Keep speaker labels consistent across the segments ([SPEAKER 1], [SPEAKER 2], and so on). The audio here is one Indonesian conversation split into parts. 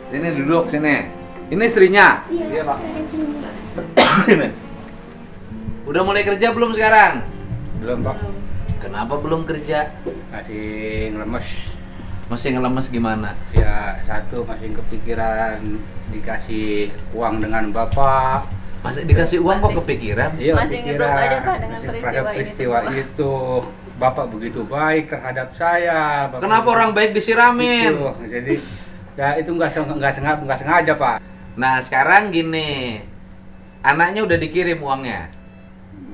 [SPEAKER 1] Sini duduk sini. Ini istrinya.
[SPEAKER 2] Iya, Pak.
[SPEAKER 1] Udah mulai kerja belum sekarang?
[SPEAKER 2] Belum, Pak.
[SPEAKER 1] Kenapa belum kerja?
[SPEAKER 2] Masih ngelemes.
[SPEAKER 1] Masih ngelemes gimana?
[SPEAKER 2] Ya, satu masih kepikiran dikasih uang dengan Bapak.
[SPEAKER 1] Masih dikasih uang kok
[SPEAKER 3] Masih.
[SPEAKER 1] kepikiran?
[SPEAKER 2] Iya,
[SPEAKER 3] Masih
[SPEAKER 2] kepikiran.
[SPEAKER 3] ngeblok aja, Pak, dengan
[SPEAKER 2] Masih
[SPEAKER 3] peristiwa ini
[SPEAKER 2] peristiwa
[SPEAKER 3] semua.
[SPEAKER 2] itu. Bapak begitu baik terhadap saya. Bapak
[SPEAKER 1] Kenapa orang baik disiramin?
[SPEAKER 2] Gitu. Jadi ya itu nggak sengaja, Pak.
[SPEAKER 1] Nah sekarang gini, anaknya udah dikirim uangnya.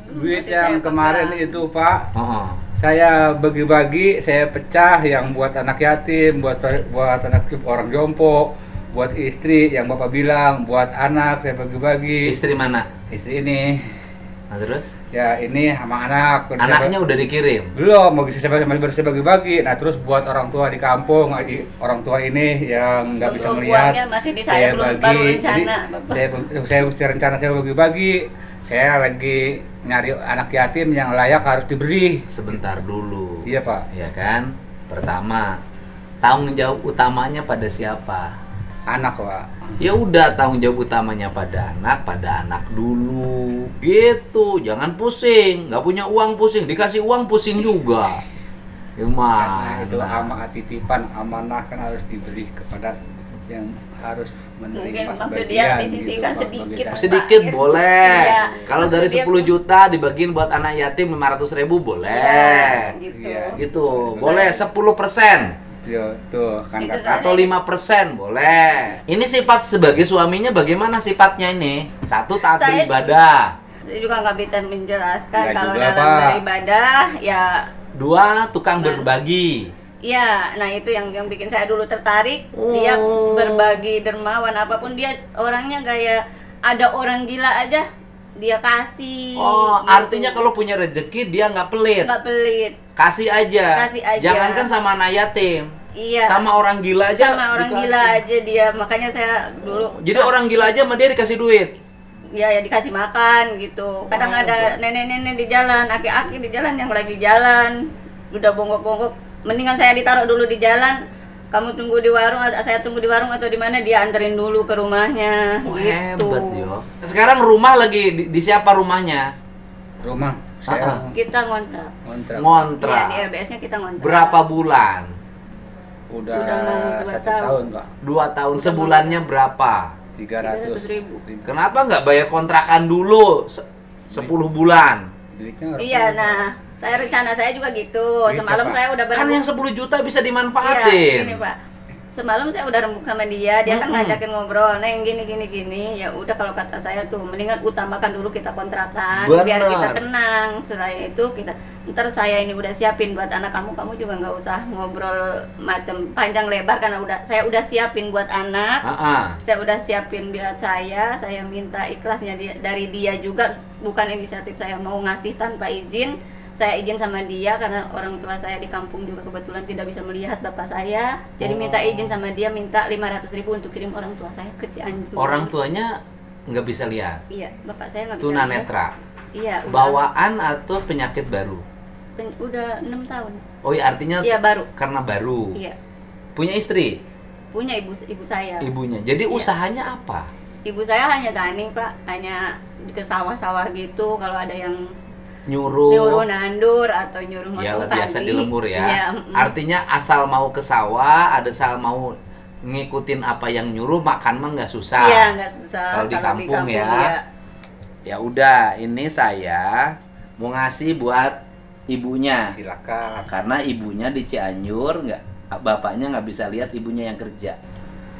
[SPEAKER 2] Duit
[SPEAKER 3] Masih
[SPEAKER 2] yang
[SPEAKER 3] saya
[SPEAKER 2] kemarin
[SPEAKER 3] pegang.
[SPEAKER 2] itu, Pak,
[SPEAKER 1] Oh,
[SPEAKER 2] saya bagi-bagi, saya pecah yang buat anak yatim, buat anak orang jompo, buat istri yang Bapak bilang, buat anak saya bagi-bagi.
[SPEAKER 1] istri mana?
[SPEAKER 2] Istri ini,
[SPEAKER 1] Nah, terus?
[SPEAKER 2] ya ini sama anak.
[SPEAKER 1] Anaknya udah dikirim.
[SPEAKER 2] belum, mau baru saya bagi-bagi. Nah terus buat orang tua di kampung, orang tua ini yang nggak bisa
[SPEAKER 3] Belum,
[SPEAKER 2] melihat,
[SPEAKER 3] uangnya masih di saya, belum, baru rencana, Bapak.
[SPEAKER 2] saya rencana saya bagi-bagi. Saya lagi nyari anak yatim yang layak harus diberi.
[SPEAKER 1] Sebentar dulu.
[SPEAKER 2] Iya, Pak.
[SPEAKER 1] Ya kan? Pertama, tanggung jawab utamanya pada siapa?
[SPEAKER 2] Anak, Pak.
[SPEAKER 1] Ya udah, tanggung jawab utamanya pada anak dulu. Gitu, jangan pusing. Nggak punya uang pusing, dikasih uang pusing juga.
[SPEAKER 2] Karena itu
[SPEAKER 1] Gimana?
[SPEAKER 2] titipan amanah kan harus diberi kepada yang harus
[SPEAKER 3] Mungkin
[SPEAKER 2] menerima
[SPEAKER 3] maksud
[SPEAKER 2] sebagian,
[SPEAKER 3] dia disisihkan
[SPEAKER 2] Pak, bagi
[SPEAKER 3] sedikit.
[SPEAKER 2] saya.
[SPEAKER 1] Sedikit boleh.
[SPEAKER 3] Iya.
[SPEAKER 1] Kalau dari
[SPEAKER 3] Maksud dia
[SPEAKER 1] 10 juta dibagiin buat anak yatim 500.000 boleh.
[SPEAKER 3] Iya, gitu.
[SPEAKER 2] Iya.
[SPEAKER 1] Gitu, boleh 10%.
[SPEAKER 2] Tuh kan
[SPEAKER 3] Itu
[SPEAKER 2] kata-
[SPEAKER 1] Atau 5% boleh. Ini sifat sebagai suaminya bagaimana sifatnya ini? Satu, taat
[SPEAKER 3] Saya-
[SPEAKER 1] beribadah.
[SPEAKER 3] Saya juga nggak bisa menjelaskan
[SPEAKER 2] Nggak
[SPEAKER 3] kalau
[SPEAKER 2] juga,
[SPEAKER 3] dalam
[SPEAKER 2] Pak.
[SPEAKER 3] beribadah ya.
[SPEAKER 1] Dua, tukang
[SPEAKER 3] Nah.
[SPEAKER 1] berbagi.
[SPEAKER 3] Iya, nah itu yang bikin saya dulu tertarik. Dia
[SPEAKER 1] Oh.
[SPEAKER 3] berbagi, dermawan, apapun dia orangnya kayak ada orang gila aja dia kasih.
[SPEAKER 1] Oh,
[SPEAKER 3] gitu.
[SPEAKER 1] artinya kalau punya rezeki dia nggak pelit.
[SPEAKER 3] nggak pelit.
[SPEAKER 1] Kasih aja.
[SPEAKER 3] Kasih aja.
[SPEAKER 1] Jangankan sama anak yatim.
[SPEAKER 3] Iya.
[SPEAKER 1] Sama orang gila aja.
[SPEAKER 3] Sama orang
[SPEAKER 1] dikasih.
[SPEAKER 3] gila aja dia, makanya saya dulu.
[SPEAKER 1] Jadi orang gila aja sama dia dikasih duit.
[SPEAKER 3] Ya dikasih makan gitu. Kadang ada nenek-nenek di jalan, aki-aki di jalan yang lagi jalan, udah bongkok-bongkok. Mendingan saya ditaruh dulu di jalan. Kamu tunggu di warung, saya tunggu di warung atau di mana, dia anterin dulu ke rumahnya.
[SPEAKER 1] Oh,
[SPEAKER 3] gitu.
[SPEAKER 1] hebat yo. Sekarang rumah lagi di siapa rumahnya?
[SPEAKER 2] rumah saya
[SPEAKER 3] Kita ngontrak.
[SPEAKER 2] kontrak
[SPEAKER 1] Ngontrak.
[SPEAKER 3] Iya, di LBS-nya kita ngontrak.
[SPEAKER 1] Berapa bulan?
[SPEAKER 2] udah
[SPEAKER 3] Udah mau 2
[SPEAKER 2] 1
[SPEAKER 3] tahun.
[SPEAKER 2] tahun, Pak.
[SPEAKER 1] 2 tahun. Sebulannya berapa?
[SPEAKER 2] 300.000.
[SPEAKER 1] Kenapa nggak bayar kontrakan dulu 10 bulan?
[SPEAKER 2] Duitnya
[SPEAKER 3] Iya, nah, saya rencana saya juga gitu.
[SPEAKER 2] Duit
[SPEAKER 3] Semalam
[SPEAKER 2] siapa?
[SPEAKER 3] saya udah
[SPEAKER 1] Kan
[SPEAKER 3] berembuk.
[SPEAKER 1] yang 10 juta bisa
[SPEAKER 3] Iya,
[SPEAKER 1] dimanfaatin.
[SPEAKER 3] gini, Pak. Semalam saya udah rembuk sama dia kan
[SPEAKER 1] Mm-mm.
[SPEAKER 3] ngajakin ngobrol, Neng gini. Ya udah, kalau kata saya tuh mendingan utamakan dulu kita kontrakan biar
[SPEAKER 1] Bener.
[SPEAKER 3] kita tenang. Setelah itu kita ntar saya ini udah siapin buat anak kamu juga nggak usah ngobrol macam panjang lebar karena saya udah siapin buat anak. Saya udah siapin buat saya minta ikhlasnya dari dia juga, bukan inisiatif saya mau ngasih tanpa izin. Saya izin sama dia karena orang tua saya di kampung juga kebetulan tidak bisa melihat bapak saya. Jadi minta izin sama dia, minta 500.000 untuk kirim orang tua saya ke Cianjur.
[SPEAKER 1] Orang tuanya nggak bisa lihat.
[SPEAKER 3] Iya, bapak saya nggak bisa lihat.
[SPEAKER 1] Tunanetra.
[SPEAKER 3] Iya, udah,
[SPEAKER 1] Bawaan atau penyakit baru?
[SPEAKER 3] udah 6 tahun.
[SPEAKER 1] Oh iya, artinya
[SPEAKER 3] Iya, baru.
[SPEAKER 1] karena baru.
[SPEAKER 3] Iya,
[SPEAKER 1] Punya istri,
[SPEAKER 3] punya ibu saya.
[SPEAKER 1] ibunya. Jadi
[SPEAKER 3] Iya.
[SPEAKER 1] usahanya apa?
[SPEAKER 3] Ibu saya hanya tani, Pak, hanya ke sawah-sawah gitu. Kalau ada yang nyuruh nandur atau nyuruh
[SPEAKER 1] Ya
[SPEAKER 3] motong
[SPEAKER 1] biasa
[SPEAKER 3] tali.
[SPEAKER 1] di lembur ya.
[SPEAKER 3] Iya,
[SPEAKER 1] Artinya asal mau ke sawah, ada asal mau ngikutin apa yang nyuruh, makan mah nggak susah.
[SPEAKER 3] Iya, nggak susah.
[SPEAKER 1] Kalau di kampung ya.
[SPEAKER 3] iya.
[SPEAKER 1] Ya udah, ini saya mau ngasih buat ibunya.
[SPEAKER 2] silakan.
[SPEAKER 1] Karena ibunya di Cianjur, bapaknya nggak bisa lihat ibunya yang kerja.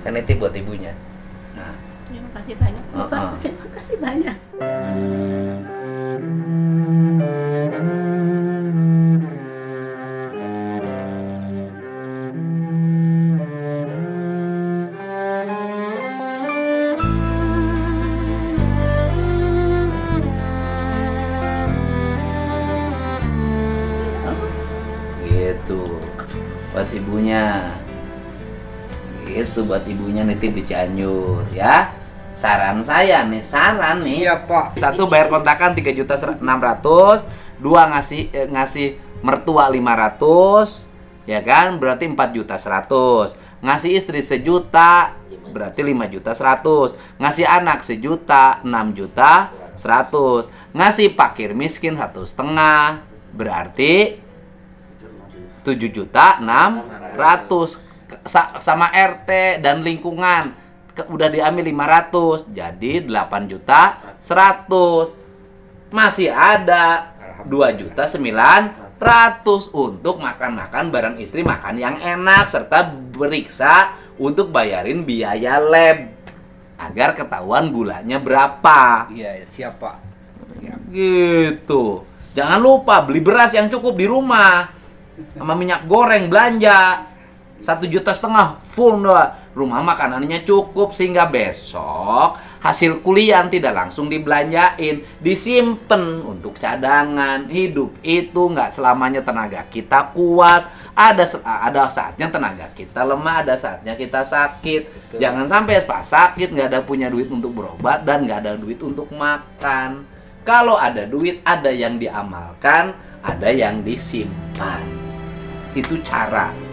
[SPEAKER 1] Saya nitip buat ibunya. Nah,
[SPEAKER 3] Terima kasih banyak, Bapak.
[SPEAKER 1] Uh-uh.
[SPEAKER 3] Terima kasih banyak.
[SPEAKER 1] gitu. Buat ibunya. Gitu buat ibunya nitip di Cianjur ya. Saran saya nih,
[SPEAKER 2] Iya, Pak.
[SPEAKER 1] Satu, bayar kontrakan 3.600.000, dua ngasih mertua 500, ya kan? Berarti 4.100.000. Ngasih istri 1 juta, berarti 5.100.000. Ngasih anak 1.000.000, 6.100.000. Ngasih fakir miskin 1,5, berarti 7.600.000. Sama RT dan lingkungan udah diambil 500, jadi 8.100.000. Masih ada 2.900.000 untuk makan-makan bareng istri, makan yang enak, serta beriksa untuk bayarin biaya lab agar ketahuan gulanya berapa.
[SPEAKER 2] Iya, siap Pak. Siap.
[SPEAKER 1] Gitu. Jangan lupa beli beras yang cukup di rumah, sama minyak goreng belanja 1,5 juta full doang. Rumah makanannya cukup sehingga besok hasil kuliah tidak langsung dibelanjain, disimpan untuk cadangan. Hidup itu nggak selamanya tenaga kita kuat. Ada saatnya tenaga kita lemah, ada saatnya kita sakit.
[SPEAKER 2] Betul.
[SPEAKER 1] Jangan sampai pas sakit nggak ada punya duit untuk berobat dan nggak ada duit untuk makan. Kalau ada duit, ada yang diamalkan, ada yang disimpan. Itu cara.